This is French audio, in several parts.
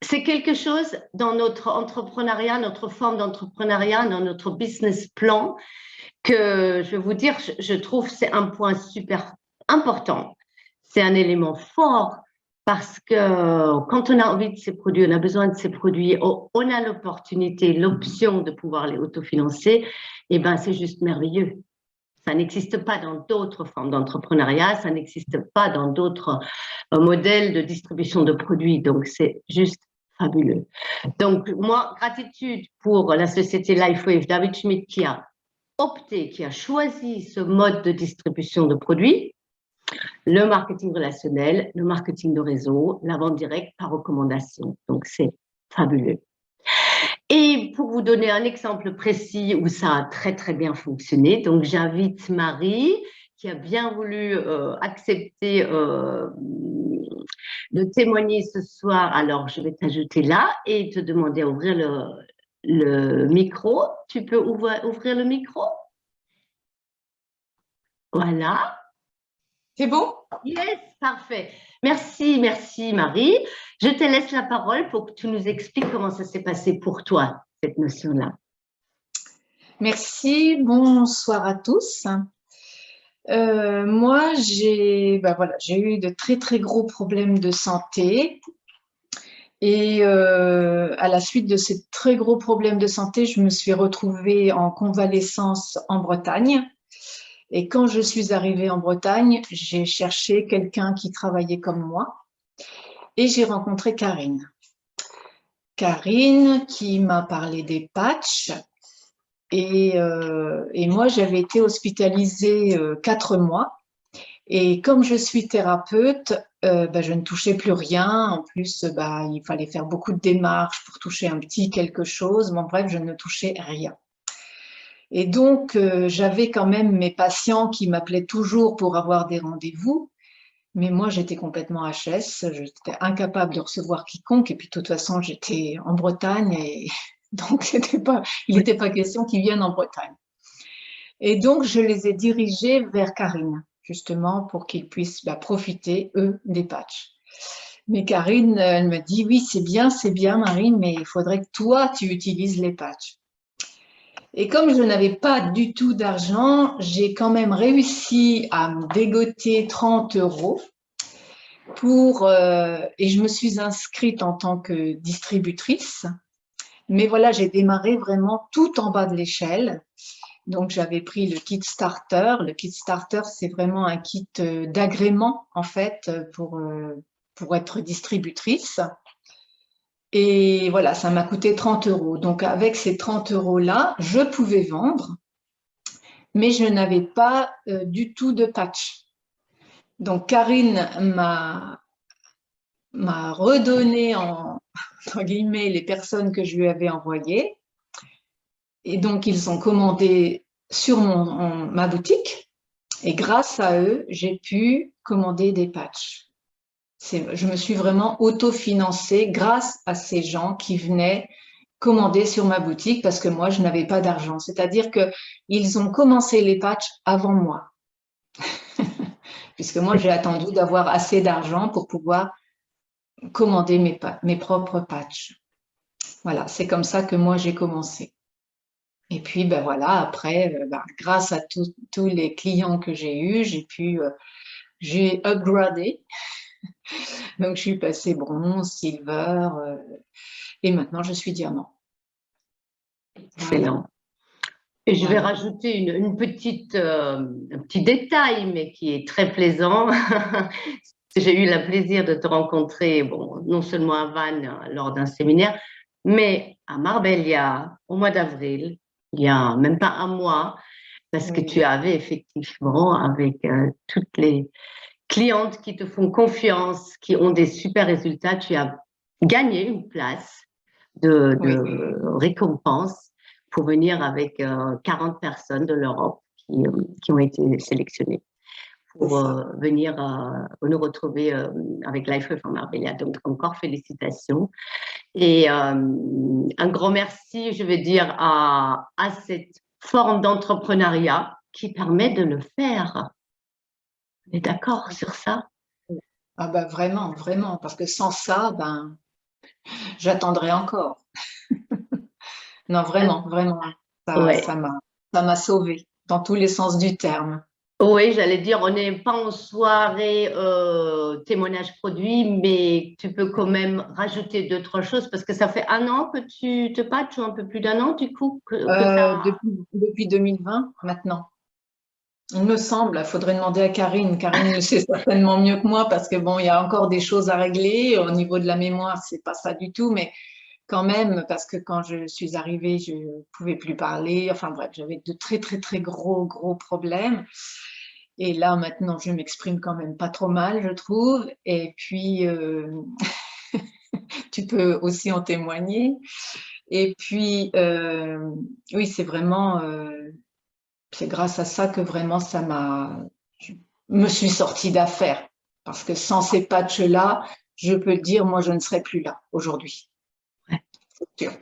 c'est quelque chose dans notre entrepreneuriat, notre forme d'entrepreneuriat, dans notre business plan, que je vais vous dire, je trouve c'est un point super important. C'est un élément fort parce que quand on a envie de ces produits, on a besoin de ces produits, on a l'opportunité, l'option de pouvoir les autofinancer, et ben c'est juste merveilleux. Ça n'existe pas dans d'autres formes d'entrepreneuriat, ça n'existe pas dans d'autres modèles de distribution de produits. Donc, c'est juste fabuleux. Donc, moi, gratitude pour la société LifeWave, David Schmidt, qui a opté, qui a choisi ce mode de distribution de produits, le marketing relationnel, le marketing de réseau, la vente directe par recommandation. Donc, c'est fabuleux. Et pour vous donner un exemple précis où ça a très, très bien fonctionné, donc j'invite Marie, qui a bien voulu accepter de témoigner ce soir. Alors, je vais t'ajouter là et te demander à ouvrir le micro. Tu peux ouvrir le micro? Voilà. C'est bon? Yes, parfait. Merci, merci Marie. Je te laisse la parole pour que tu nous expliques comment ça s'est passé pour toi, cette notion-là. Merci, bonsoir à tous. Moi, j'ai eu de très très gros problèmes de santé et à la suite de ces très gros problèmes de santé, je me suis retrouvée en convalescence en Bretagne. Et quand je suis arrivée en Bretagne, j'ai cherché quelqu'un qui travaillait comme moi et j'ai rencontré Karine. Karine qui m'a parlé des patchs. Et moi, j'avais été hospitalisée 4 mois. Et comme je suis thérapeute, je ne touchais plus rien. En plus, il fallait faire beaucoup de démarches pour toucher un petit quelque chose. Bon, bref, je ne touchais rien. Et donc, j'avais quand même mes patients qui m'appelaient toujours pour avoir des rendez-vous. Mais moi, j'étais complètement HS. J'étais incapable de recevoir quiconque. Et puis, de toute façon, j'étais en Bretagne et donc, il n'était pas question qu'ils viennent en Bretagne. Et donc, je les ai dirigés vers Karine, justement, pour qu'ils puissent profiter, eux, des patchs. Mais Karine, elle me dit, oui, c'est bien, Marine, mais il faudrait que toi, tu utilises les patchs. Et comme je n'avais pas du tout d'argent, j'ai quand même réussi à me dégoter 30 € et je me suis inscrite en tant que distributrice. Mais voilà, j'ai démarré vraiment tout en bas de l'échelle. Donc, j'avais pris le kit starter. Le kit starter, c'est vraiment un kit d'agrément, en fait, pour être distributrice. Et voilà, ça m'a coûté 30 €. Donc, avec ces 30 €-là, je pouvais vendre, mais je n'avais pas du tout de patch. Donc, Karine m'a redonné, entre guillemets, les personnes que je lui avais envoyées. Et donc, ils ont commandé sur ma boutique. Et grâce à eux, j'ai pu commander des patchs. Je me suis vraiment autofinancée grâce à ces gens qui venaient commander sur ma boutique parce que moi, je n'avais pas d'argent. C'est-à-dire qu'ils ont commencé les patchs avant moi. Puisque moi, j'ai attendu d'avoir assez d'argent pour pouvoir commander mes propres patchs. Voilà, c'est comme ça que moi, j'ai commencé. Et puis, voilà, après, grâce à tous les clients que j'ai eus, j'ai upgradé. Donc, je suis passée bronze, silver, et maintenant, je suis diamant. Excellent. Et je vais rajouter un petit détail, mais qui est très plaisant. J'ai eu le plaisir de te rencontrer, bon, non seulement à Vannes lors d'un séminaire, mais à Marbella au mois d'avril, il y a même pas un mois, parce que tu avais effectivement, avec toutes les clientes qui te font confiance, qui ont des super résultats, tu as gagné une place de récompense pour venir avec 40 personnes de l'Europe qui ont été sélectionnées pour venir nous retrouver avec LifeWave en Marbella. Donc, encore félicitations. Et un grand merci, je veux dire, à cette forme d'entrepreneuriat qui permet de le faire. On est d'accord sur ça? Ah vraiment, vraiment, parce que sans ça, j'attendrai encore. Non, vraiment, vraiment, Ouais. ça m'a sauvée dans tous les sens du terme. Oui, j'allais dire, on n'est pas en soirée témoignage produit, mais tu peux quand même rajouter deux, trois choses parce que ça fait un an que tu te patches, ou un peu plus d'un an du coup, que ça. Depuis 2020, maintenant. Il me semble, il faudrait demander à Karine. Karine le sait certainement mieux que moi parce que bon, il y a encore des choses à régler. Au niveau de la mémoire, c'est pas ça du tout, mais quand même, parce que quand je suis arrivée, je pouvais plus parler. Enfin bref, j'avais de très, très, très gros problèmes. Et là, maintenant, je m'exprime quand même pas trop mal, je trouve. Et puis, tu peux aussi en témoigner. Et puis, oui, c'est vraiment, c'est grâce à ça que vraiment je me suis sortie d'affaires. Parce que sans ces patchs-là, je peux te dire, moi, je ne serais plus là aujourd'hui. Ouais. C'est sûr.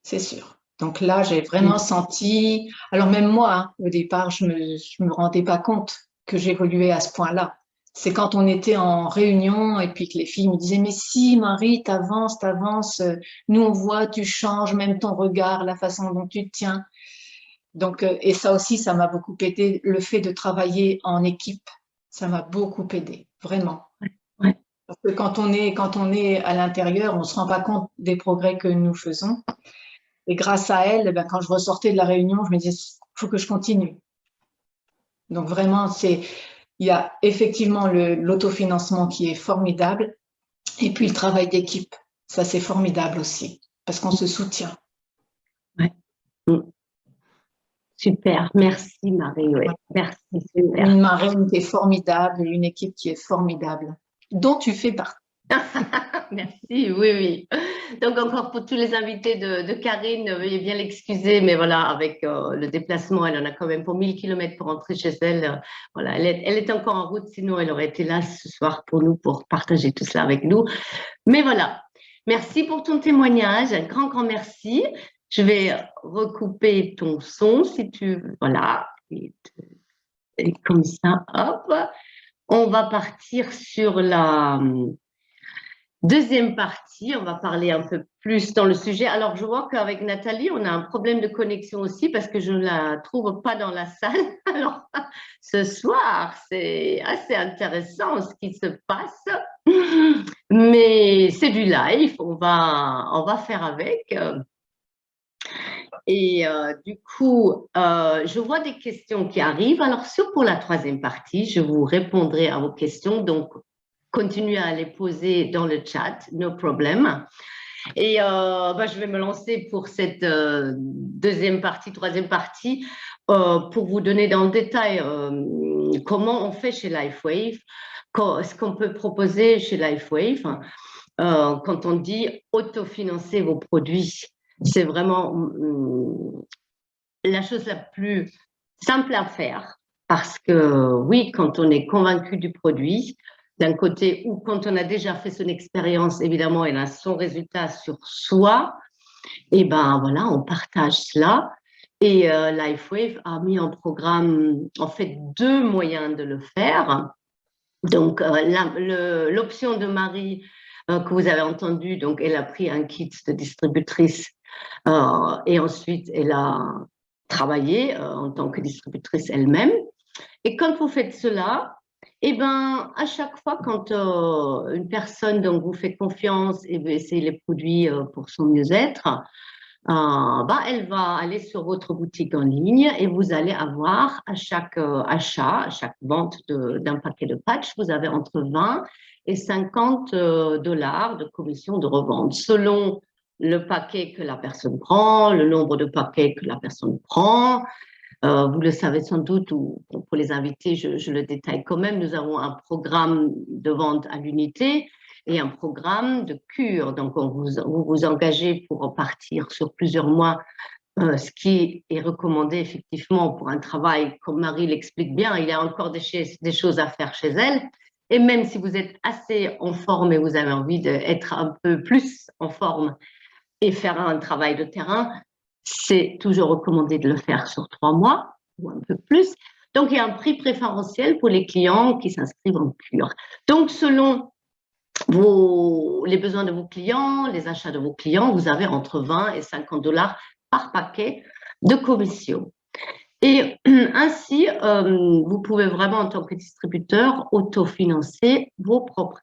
C'est sûr. Donc là, j'ai vraiment senti, alors même moi, hein, au départ, je me rendais pas compte que j'évoluais à ce point-là. C'est quand on était en réunion et puis que les filles me disaient, mais si, Marie, t'avances, nous on voit, tu changes, même ton regard, la façon dont tu te tiens. Donc, et ça aussi, ça m'a beaucoup aidé, le fait de travailler en équipe, ça m'a beaucoup aidé, vraiment. Ouais. Parce que quand on est à l'intérieur, on se rend pas compte des progrès que nous faisons. Et grâce à elle, eh ben, quand je ressortais de la réunion, je me disais, il faut que je continue. Donc vraiment, il y a effectivement l'autofinancement qui est formidable. Et puis le travail d'équipe, ça c'est formidable aussi, parce qu'on se soutient. Ouais. Super, merci Marie, ouais. Merci, super. Une marraine qui est formidable et une équipe qui est formidable, dont tu fais partie. Merci, oui. Donc encore pour tous les invités de Karine, veuillez bien l'excuser, mais voilà, avec le déplacement, elle en a quand même pour 1000 kilomètres pour rentrer chez elle. Voilà, elle est encore en route, sinon elle aurait été là ce soir pour nous, pour partager tout cela avec nous. Mais voilà, merci pour ton témoignage, un grand merci. Je vais recouper ton son si tu... Voilà, et comme ça, hop, on va partir sur la deuxième partie. On va parler un peu plus dans le sujet. Alors, je vois qu'avec Nathalie, on a un problème de connexion aussi parce que je ne la trouve pas dans la salle. Alors, ce soir, c'est assez intéressant ce qui se passe, mais c'est du live. On va faire avec. Et du coup, je vois des questions qui arrivent. Alors, pour la troisième partie, je vous répondrai à vos questions. Donc, continuez à les poser dans le chat, no problem. Et je vais me lancer pour cette deuxième partie, troisième partie, pour vous donner dans le détail comment on fait chez LifeWave, ce qu'on peut proposer chez LifeWave. Quand on dit autofinancer vos produits, c'est vraiment la chose la plus simple à faire parce que oui, quand on est convaincu du produit, d'un côté, ou quand on a déjà fait son expérience, évidemment, elle a son résultat sur soi, et ben voilà, on partage cela. Et LifeWave a mis en programme, en fait, deux moyens de le faire. Donc, l'option de Marie que vous avez entendue, donc elle a pris un kit de distributrice et ensuite elle a travaillé en tant que distributrice elle-même. Et quand vous faites cela, eh ben, à chaque fois quand une personne donc vous fait confiance et veut essayer les produits pour son mieux-être, elle va aller sur votre boutique en ligne et vous allez avoir à chaque achat, à chaque vente d'un paquet de patchs, vous avez entre 20 et 50 dollars de commission de revente selon le paquet que la personne prend, le nombre de paquets que la personne prend. Vous le savez sans doute, ou pour les invités, je le détaille quand même, nous avons un programme de vente à l'unité et un programme de cure. Donc, vous vous engagez pour partir sur plusieurs mois, ce qui est recommandé effectivement pour un travail, comme Marie l'explique bien, il y a encore des choses à faire chez elle. Et même si vous êtes assez en forme et vous avez envie d'être un peu plus en forme et faire un travail de terrain, c'est toujours recommandé de le faire sur 3 mois ou un peu plus. Donc, il y a un prix préférentiel pour les clients qui s'inscrivent en cure. Donc, selon les besoins de vos clients, les achats de vos clients, vous avez entre 20 et 50 dollars par paquet de commission. Et ainsi, vous pouvez vraiment, en tant que distributeur, autofinancer vos propres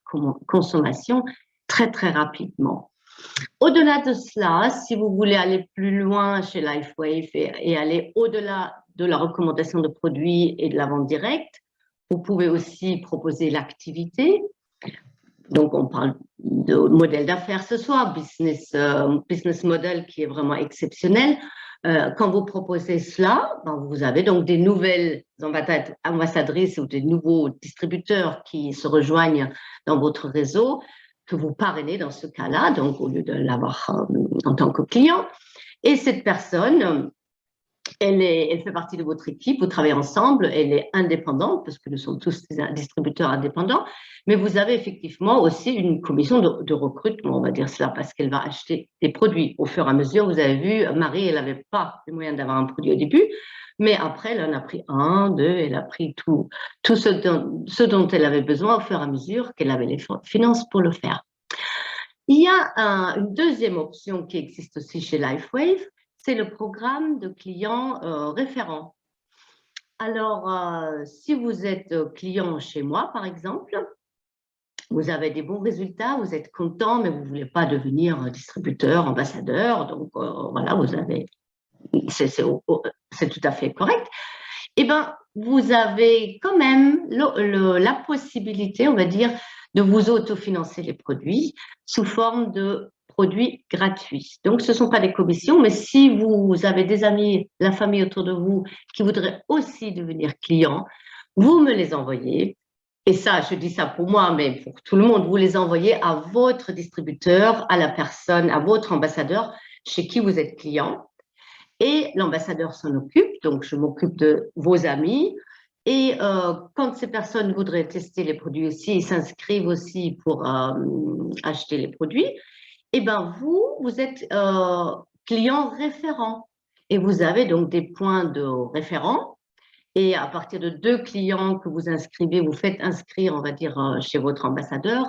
consommations très, très rapidement. Au-delà de cela, si vous voulez aller plus loin chez LifeWave et aller au-delà de la recommandation de produits et de la vente directe, vous pouvez aussi proposer l'activité. Donc, on parle de modèle d'affaires ce soir, business model qui est vraiment exceptionnel. Quand vous proposez cela, ben, vous avez donc des nouvelles ambassadrices ou des nouveaux distributeurs qui se rejoignent dans votre réseau, que vous parrainez dans ce cas-là, donc au lieu de l'avoir en tant que client. Et cette personne, elle fait partie de votre équipe, vous travaillez ensemble, elle est indépendante, parce que nous sommes tous des distributeurs indépendants, mais vous avez effectivement aussi une commission de recrutement, on va dire cela, parce qu'elle va acheter des produits au fur et à mesure. Vous avez vu, Marie, elle n'avait pas les moyens d'avoir un produit au début, mais après, elle en a pris un, deux, elle a pris tout ce dont elle avait besoin au fur et à mesure qu'elle avait les finances pour le faire. Il y a une deuxième option qui existe aussi chez LifeWave, c'est le programme de clients référents. Alors, si vous êtes client chez moi, par exemple, vous avez des bons résultats, vous êtes content, mais vous ne voulez pas devenir distributeur, ambassadeur, donc voilà, c'est tout à fait correct. Eh bien, vous avez quand même la possibilité, on va dire, de vous autofinancer les produits sous forme de produits gratuits. Donc, ce ne sont pas des commissions, mais si vous avez des amis, la famille autour de vous qui voudraient aussi devenir clients, vous me les envoyez. Et ça, je dis ça pour moi, mais pour tout le monde, vous les envoyez à votre distributeur, à la personne, à votre ambassadeur chez qui vous êtes client. Et l'ambassadeur s'en occupe, donc je m'occupe de vos amis. Et quand ces personnes voudraient tester les produits aussi, ils s'inscrivent aussi pour acheter les produits, et ben vous êtes client référent. Et vous avez donc des points de référent. Et à partir de 2 clients que vous inscrivez, vous faites inscrire, on va dire, chez votre ambassadeur,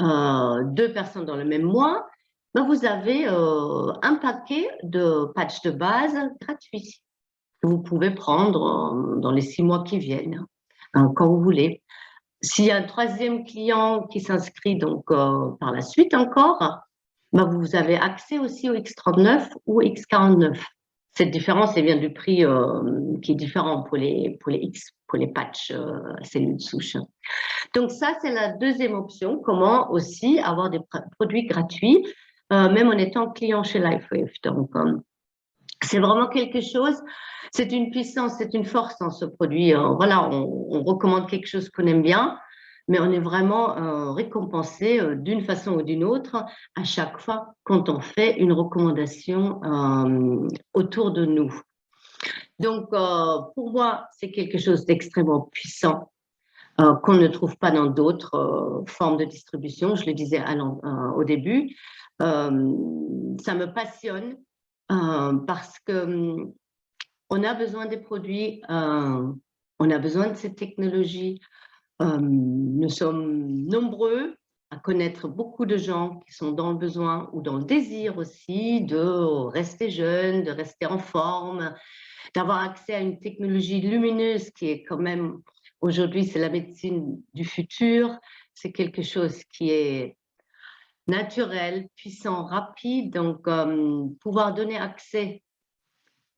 2 personnes dans le même mois, ben vous avez un paquet de patchs de base gratuits que vous pouvez prendre dans les 6 mois qui viennent, quand vous voulez. S'il y a un 3e client qui s'inscrit donc par la suite encore, ben vous avez accès aussi au X39 ou X49. Cette différence, elle vient du prix qui est différent pour les patchs cellules souches. Donc ça, c'est la 2e option, comment aussi avoir des produits gratuits, même en étant client chez LifeWave. Donc, c'est vraiment quelque chose, c'est une puissance, c'est une force dans ce produit. Voilà, on recommande quelque chose qu'on aime bien, mais on est vraiment récompensé d'une façon ou d'une autre à chaque fois quand on fait une recommandation autour de nous. Donc, pour moi, c'est quelque chose d'extrêmement puissant qu'on ne trouve pas dans d'autres formes de distribution. Je le disais au début, ça me passionne parce que on a besoin des produits, on a besoin de cette technologie. Nous sommes nombreux à connaître beaucoup de gens qui sont dans le besoin ou dans le désir aussi de rester jeunes, de rester en forme, d'avoir accès à une technologie lumineuse qui est quand même, aujourd'hui, c'est la médecine du futur. C'est quelque chose qui est naturel, puissant, rapide. Donc, pouvoir donner accès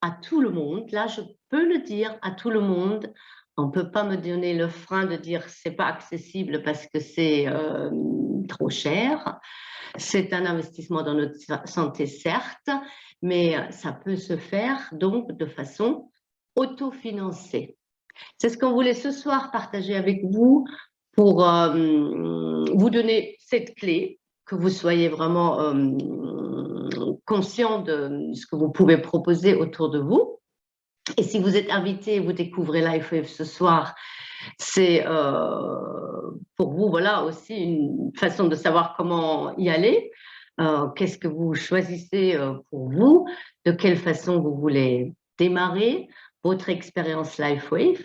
à tout le monde, là, je peux le dire, à tout le monde. On ne peut pas me donner le frein de dire c'est pas accessible parce que c'est trop cher. C'est un investissement dans notre santé, certes, mais ça peut se faire donc de façon autofinancée. C'est ce qu'on voulait ce soir partager avec vous pour vous donner cette clé, que vous soyez vraiment conscient de ce que vous pouvez proposer autour de vous. Et si vous êtes invité, vous découvrez LifeWave ce soir, c'est pour vous, voilà, aussi une façon de savoir comment y aller. Qu'est-ce que vous choisissez pour vous, de quelle façon vous voulez démarrer votre expérience LifeWave.